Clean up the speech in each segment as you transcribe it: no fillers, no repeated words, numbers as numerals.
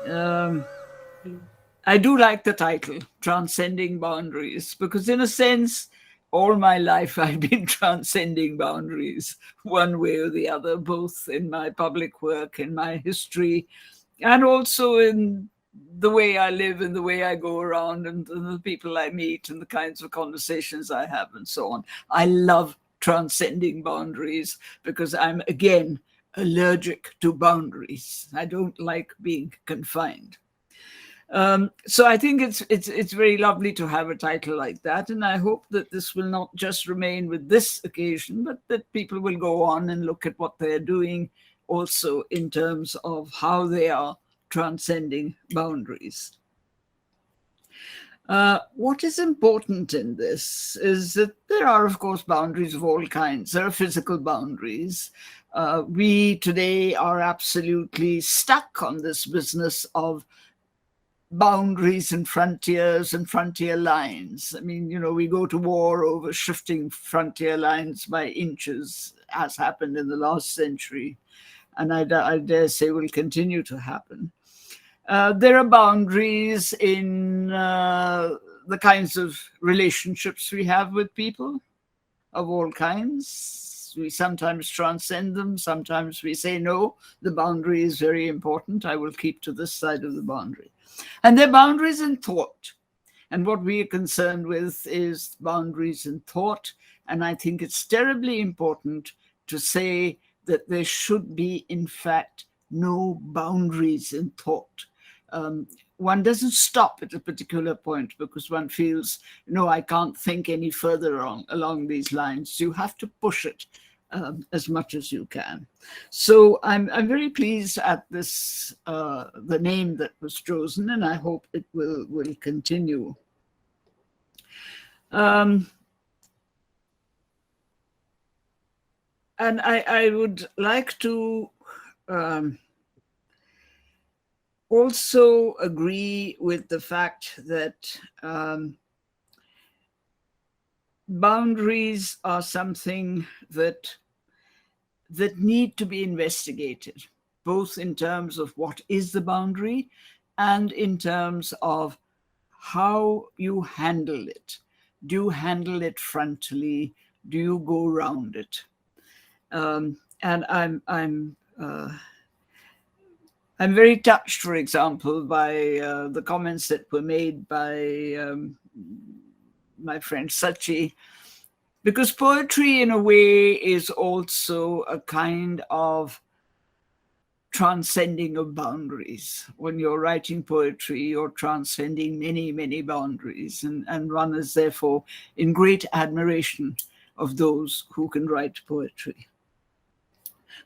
Um, I do like the title, Transcending Boundaries, because in a sense, all my life I've been transcending boundaries one way or the other, both in my public work, in my history, and also in the way I live and the way I go around and the people I meet and the kinds of conversations I have and so on. I love transcending boundaries because I'm, again, allergic to boundaries. I don't like being confined. So I think it's very lovely to have a title like that, and I hope that this will not just remain with this occasion, but that people will go on and look at what they're doing also in terms of how they are transcending boundaries. What is important in this is that there are, of course, boundaries of all kinds. There are physical boundaries. We today are absolutely stuck on this business of boundaries and frontier lines. I mean, we go to war over shifting frontier lines by inches, as happened in the last century, and I dare say will continue to happen. There are boundaries in the kinds of relationships we have with people of all kinds. We sometimes transcend them, sometimes we say, no, the boundary is very important. I will keep to this side of the boundary. And there are boundaries in thought. And what we are concerned with is boundaries in thought. And I think it's terribly important to say that there should be, in fact, no boundaries in thought. One doesn't stop at a particular point because one feels, no, I can't think any further along these lines. You have to push it as much as you can. So I'm very pleased at this, the name that was chosen, and I hope it will continue. And I would like to also agree with the fact that boundaries are something that need to be investigated, both in terms of what is the boundary and in terms of how you handle it. Do you handle it frontally? Do you go around it? And I'm very touched, for example, by the comments that were made by my friend Sachi, because poetry, in a way, is also a kind of transcending of boundaries. When you're writing poetry, you're transcending many, many boundaries, and one is therefore in great admiration of those who can write poetry.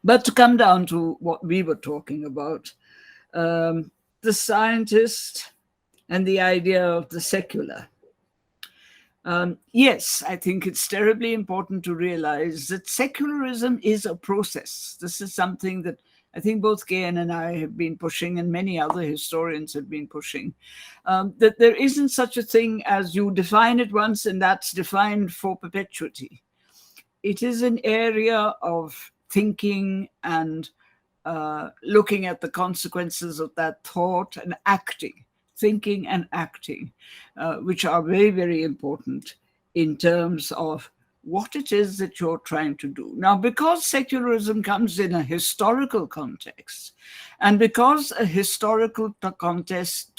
But to come down to what we were talking about, the scientist and the idea of the secular. Yes, I think it's terribly important to realize that secularism is a process. This is something that I think both KN and I have been pushing, and many other historians have been pushing, that there isn't such a thing as you define it once and that's defined for perpetuity. It is an area of thinking and looking at the consequences of that thought and acting, thinking and acting, which are very, very important in terms of what it is that you're trying to do. Now, because secularism comes in a historical context, and because a historical context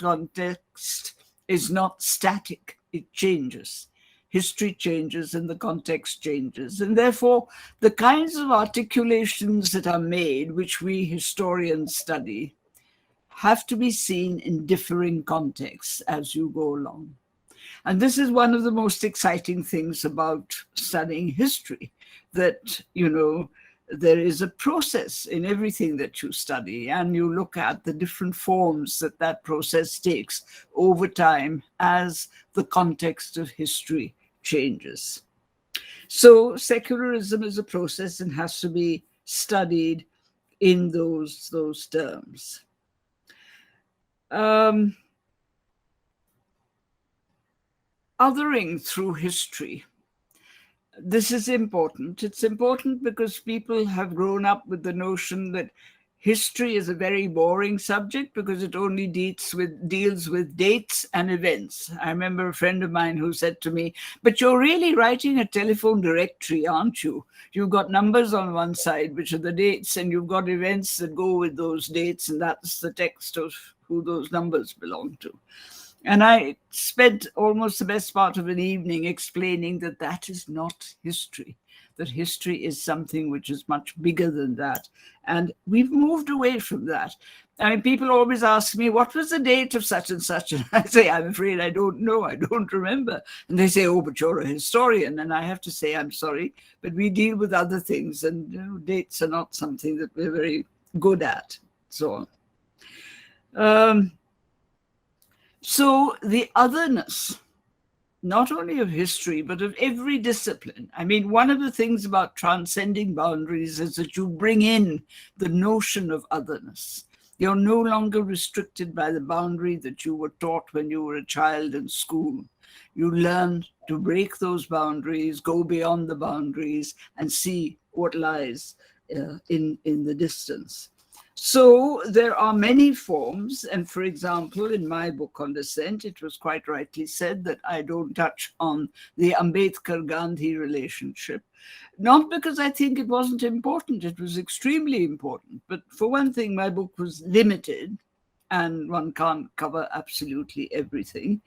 is not static, it changes. History changes and the context changes. And therefore, the kinds of articulations that are made, which we historians study, have to be seen in differing contexts as you go along. And this is one of the most exciting things about studying history, that, there is a process in everything that you study, and you look at the different forms that that process takes over time as the context of history changes. So secularism is a process and has to be studied in those terms. Othering through history. This is important. It's important because people have grown up with the notion that history is a very boring subject because it only deals with dates and events. I remember a friend of mine who said to me, "But you're really writing a telephone directory, aren't you? You've got numbers on one side, which are the dates, and you've got events that go with those dates, and that's the text of who those numbers belong to." And I spent almost the best part of an evening explaining that that is not history, that history is something which is much bigger than that. And we've moved away from that. I mean, people always ask me, what was the date of such and such? And I say, I'm afraid I don't know. I don't remember. And they say, oh, but you're a historian. And I have to say, I'm sorry, but we deal with other things. And dates are not something that we're very good at. So So the otherness, not only of history, but of every discipline. I mean, one of the things about transcending boundaries is that you bring in the notion of otherness. You're no longer restricted by the boundary that you were taught when you were a child in school. You learn to break those boundaries, go beyond the boundaries, and see what lies in the distance. So there are many forms, and for example, in my book on dissent, it was quite rightly said that I don't touch on the Ambedkar-Gandhi relationship, not because I think it wasn't important, it was extremely important, but for one thing, my book was limited, and one can't cover absolutely everything.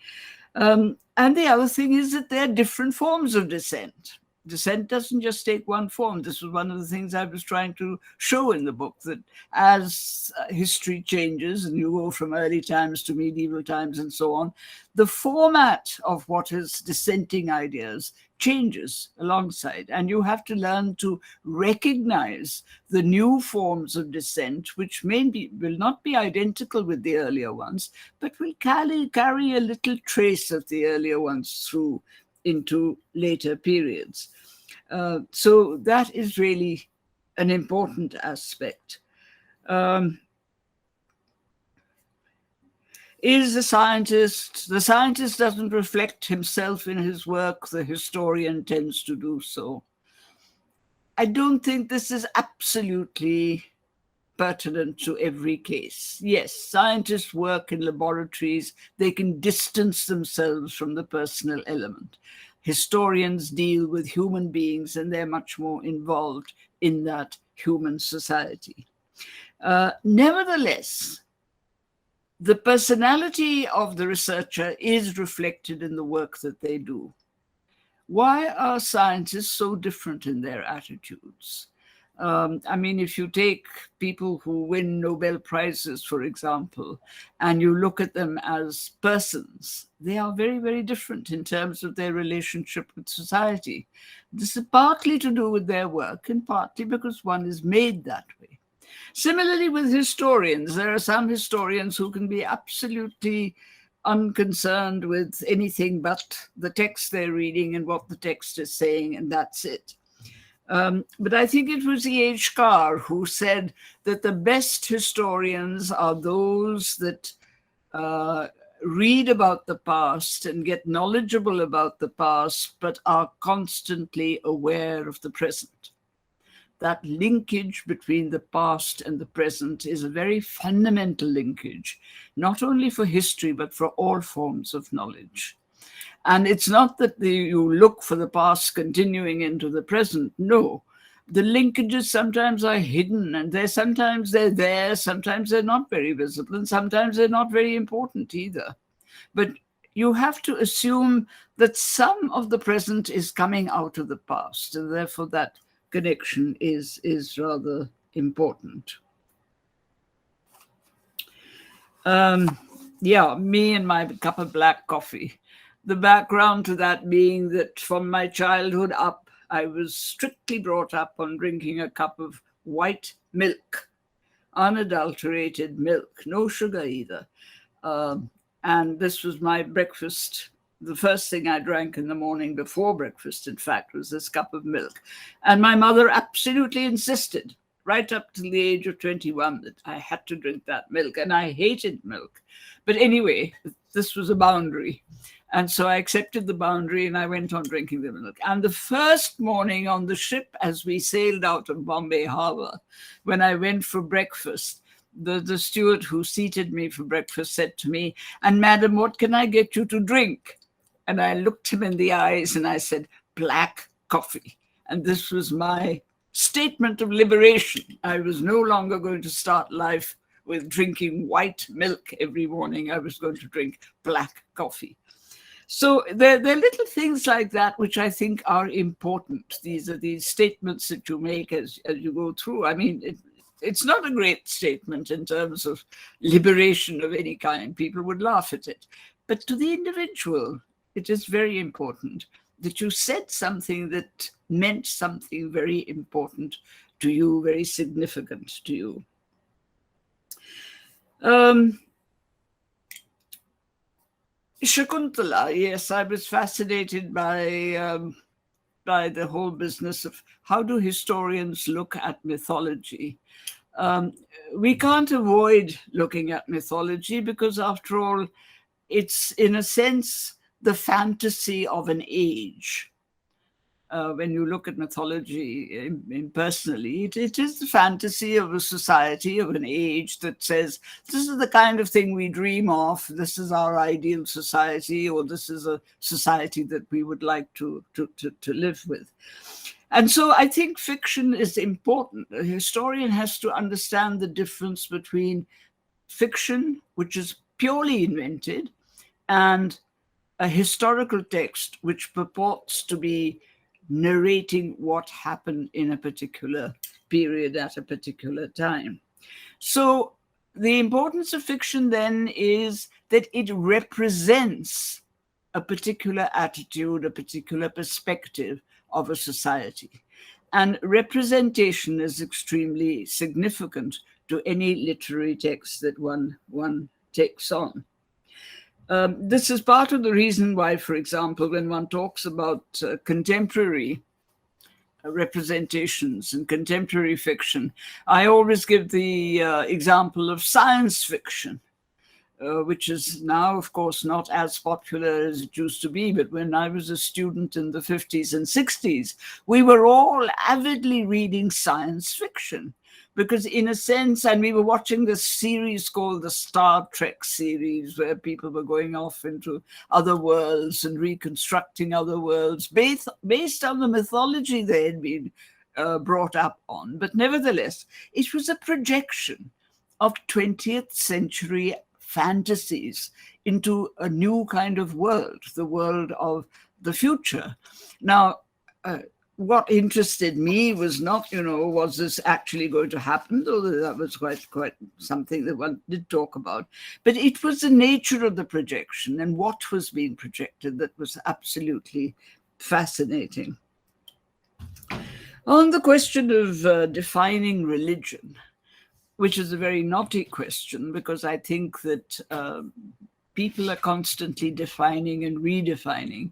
And the other thing is that there are different forms of dissent. Dissent doesn't just take one form. This was one of the things I was trying to show in the book, that as history changes and you go from early times to medieval times and so on, the format of what is dissenting ideas changes alongside. And you have to learn to recognize the new forms of dissent, which will not be identical with the earlier ones, but will carry a little trace of the earlier ones through into later periods. So that is really an important aspect. Is the scientist doesn't reflect himself in his work, the historian tends to do so. I don't think this is absolutely pertinent to every case. Yes, scientists work in laboratories, they can distance themselves from the personal element. Historians deal with human beings and they're much more involved in that human society. Nevertheless, the personality of the researcher is reflected in the work that they do. Why are scientists so different in their attitudes? I mean, if you take people who win Nobel Prizes, for example, and you look at them as persons, they are very, very different in terms of their relationship with society. This is partly to do with their work and partly because one is made that way. Similarly with historians, there are some historians who can be absolutely unconcerned with anything but the text they're reading and what the text is saying, and that's it. But I think it was E.H. Carr who said that the best historians are those that read about the past and get knowledgeable about the past, but are constantly aware of the present. That linkage between the past and the present is a very fundamental linkage, not only for history, but for all forms of knowledge. And it's not that you look for the past continuing into the present. No, the linkages sometimes are hidden, and sometimes they're there, sometimes they're not very visible, and sometimes they're not very important either. But you have to assume that some of the present is coming out of the past, and therefore that connection is rather important. Yeah, me and my cup of black coffee. The background to that being that from my childhood up, I was strictly brought up on drinking a cup of white milk, unadulterated milk, no sugar either. And this was my breakfast. The first thing I drank in the morning before breakfast, in fact, was this cup of milk. And my mother absolutely insisted, right up to the age of 21, that I had to drink that milk. And I hated milk. But anyway, this was a boundary. And so I accepted the boundary and I went on drinking the milk. And the first morning on the ship, as we sailed out of Bombay Harbour, when I went for breakfast, the steward who seated me for breakfast said to me, "And madam, what can I get you to drink?" And I looked him in the eyes and I said, "Black coffee." And this was my statement of liberation. I was no longer going to start life with drinking white milk every morning. I was going to drink black coffee. So there are little things like that which I think are important. These are these statements that you make as you go through. I mean, it's not a great statement in terms of liberation of any kind. People would laugh at it. But to the individual, it is very important that you said something that meant something very important to you, very significant to you. Shakuntala, yes, I was fascinated by the whole business of how do historians look at mythology. We can't avoid looking at mythology because, after all, it's, in a sense, the fantasy of an age. When you look at mythology impersonally, it is the fantasy of a society, of an age that says, this is the kind of thing we dream of, this is our ideal society, or this is a society that we would like to live with. And so I think fiction is important. A historian has to understand the difference between fiction, which is purely invented, and a historical text which purports to be narrating what happened in a particular period at a particular time. So the importance of fiction then is that it represents a particular attitude, a particular perspective of a society. And representation is extremely significant to any literary text that one takes on. This is part of the reason why, for example, when one talks about contemporary representations and contemporary fiction, I always give the example of science fiction, which is now, of course, not as popular as it used to be. But when I was a student in the 50s and 60s, we were all avidly reading science fiction. Because in a sense, and we were watching this series called the Star Trek series, where people were going off into other worlds and reconstructing other worlds based on the mythology they had been brought up on. But nevertheless, it was a projection of 20th century fantasies into a new kind of world, the world of the future. Now, what interested me was not, was this actually going to happen, though that was quite something that one did talk about, but it was the nature of the projection and what was being projected that was absolutely fascinating. On the question of defining religion, which is a very knotty question, because I think that people are constantly defining and redefining.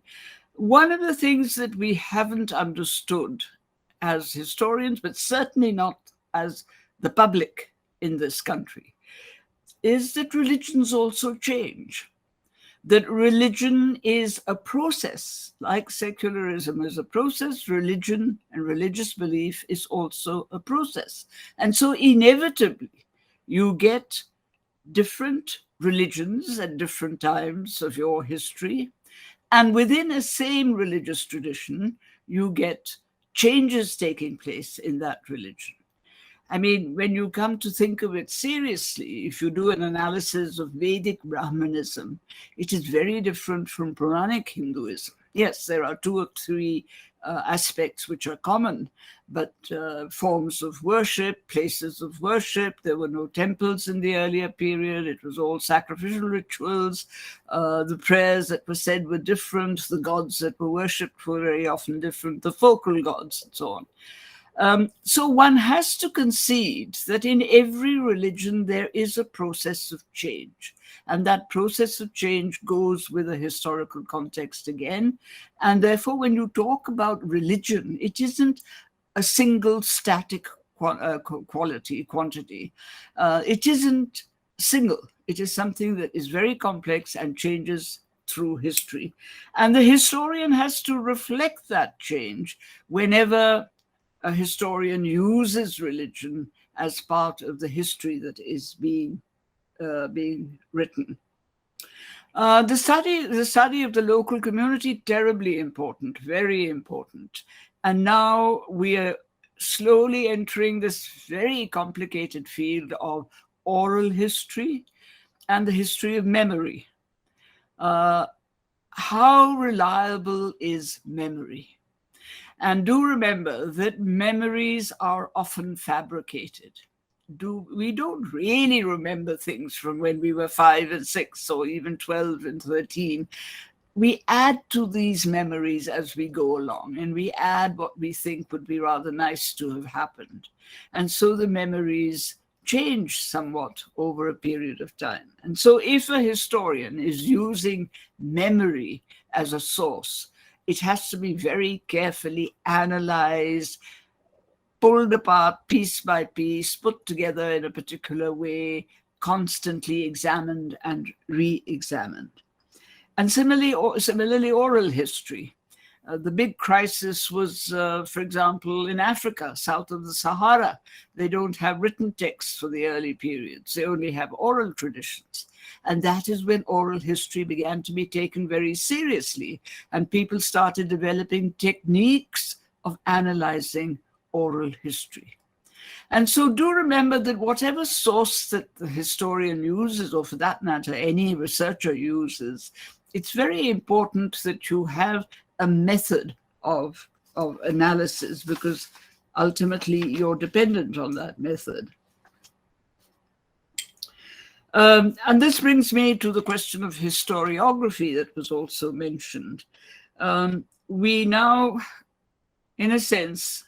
One of the things that we haven't understood as historians, but certainly not as the public in this country, is that religions also change. That religion is a process, like secularism is a process, religion and religious belief is also a process. And so inevitably, you get different religions at different times of your history. And within a same religious tradition, you get changes taking place in that religion. I mean, when you come to think of it seriously, if you do an analysis of Vedic Brahmanism, it is very different from Puranic Hinduism. Yes, there are 2 or 3 aspects which are common, but forms of worship, places of worship, there were no temples in the earlier period, it was all sacrificial rituals, the prayers that were said were different, the gods that were worshipped were very often different, the focal gods and so on. So one has to concede that in every religion there is a process of change. And that process of change goes with a historical context again. And therefore, when you talk about religion, it isn't a single static quantity. It isn't single. It is something that is very complex and changes through history. And the historian has to reflect that change whenever a historian uses religion as part of the history that is being written. The study of the local community, terribly important, very important. And now we are slowly entering this very complicated field of oral history and the history of memory. How reliable is memory? And do remember that memories are often fabricated. We don't really remember things from when we were 5 and 6 or even 12 and 13. We add to these memories as we go along, and we add what we think would be rather nice to have happened. And so the memories change somewhat over a period of time. And so if a historian is using memory as a source, it has to be very carefully analyzed, pulled apart piece by piece, put together in a particular way, constantly examined and re-examined. And similarly, oral history. The big crisis was, for example, in Africa, south of the Sahara. They don't have written texts for the early periods. They only have oral traditions. And that is when oral history began to be taken very seriously. And people started developing techniques of analyzing oral history. And so do remember that whatever source that the historian uses, or for that matter, any researcher uses, it's very important that you have a method of analysis, because ultimately you're dependent on that method. And this brings me to the question of historiography that was also mentioned. We now, in a sense,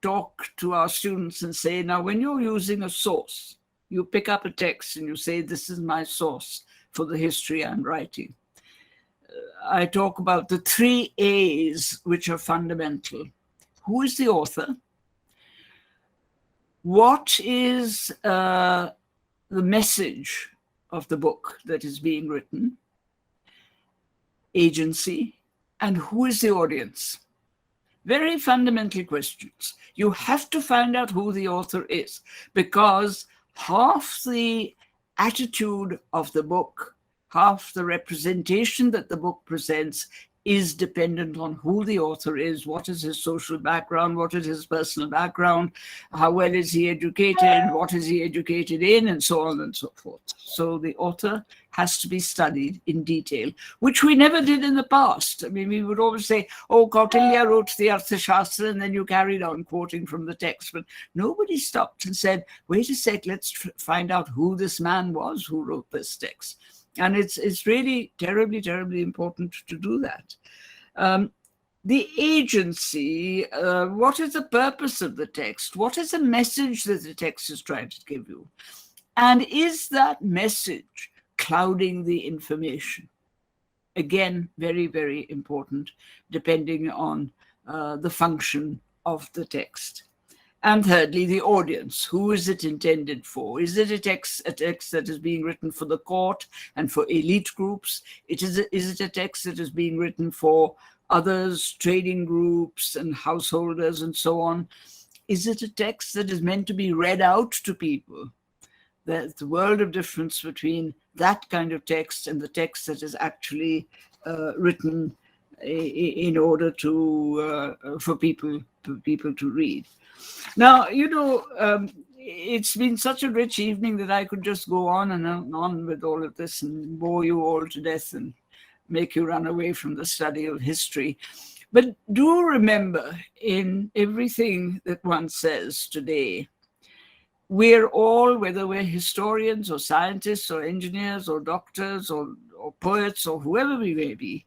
talk to our students and say, now, when you're using a source, you pick up a text and you say, this is my source for the history I'm writing. I talk about the 3 A's, which are fundamental. Who is the author? What is the message of the book that is being written? Agency. And who is the audience? Very fundamental questions. You have to find out who the author is, because half the attitude of the book, half the representation that the book presents, is dependent on who the author is, what is his social background, what is his personal background, how well is he educated, what is he educated in, and so on and so forth. So the author has to be studied in detail, which we never did in the past. I mean, we would always say, oh, Kautilya wrote the Arthashastra, and then you carried on quoting from the text. But nobody stopped and said, wait a sec, let's find out who this man was who wrote this text. And it's really terribly, terribly important to do that. The agency, what is the purpose of the text? What is the message that the text is trying to give you? And is that message clouding the information? Again, very, very important, depending on the function of the text. And thirdly, the audience. Who is it intended for? Is it a text that is being written for the court and for elite groups? Is it a text that is being written for others, trading groups and householders and so on? Is it a text that is meant to be read out to people? There's the world of difference between that kind of text and the text that is actually written in order to for people to read. Now, you know, it's been such a rich evening that I could just go on and on with all of this and bore you all to death and make you run away from the study of history. But do remember, in everything that one says today, we're all, whether we're historians or scientists or engineers or doctors or poets or whoever we may be,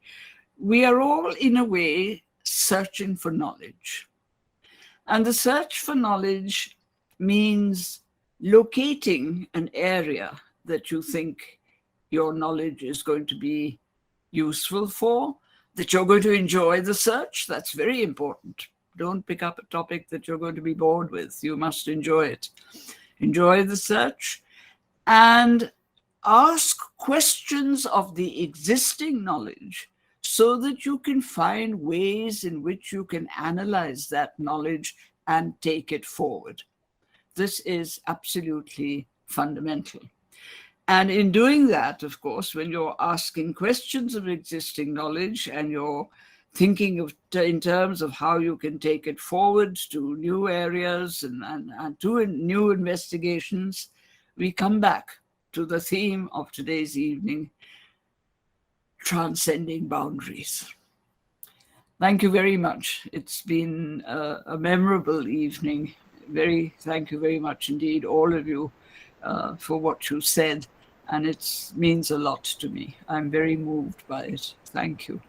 we are all, in a way, searching for knowledge. And the search for knowledge means locating an area that you think your knowledge is going to be useful for, that you're going to enjoy the search. That's very important. Don't pick up a topic that you're going to be bored with. You must enjoy it. Enjoy the search. And ask questions of the existing knowledge so that you can find ways in which you can analyze that knowledge and take it forward. This is absolutely fundamental. And in doing that, of course, when you're asking questions of existing knowledge and you're thinking of in terms of how you can take it forward to new areas and to new investigations, we come back to the theme of today's evening, transcending boundaries. Thank you very much. It's been a memorable evening. Thank you very much indeed, all of you, for what you said. And it means a lot to me. I'm very moved by it. Thank you.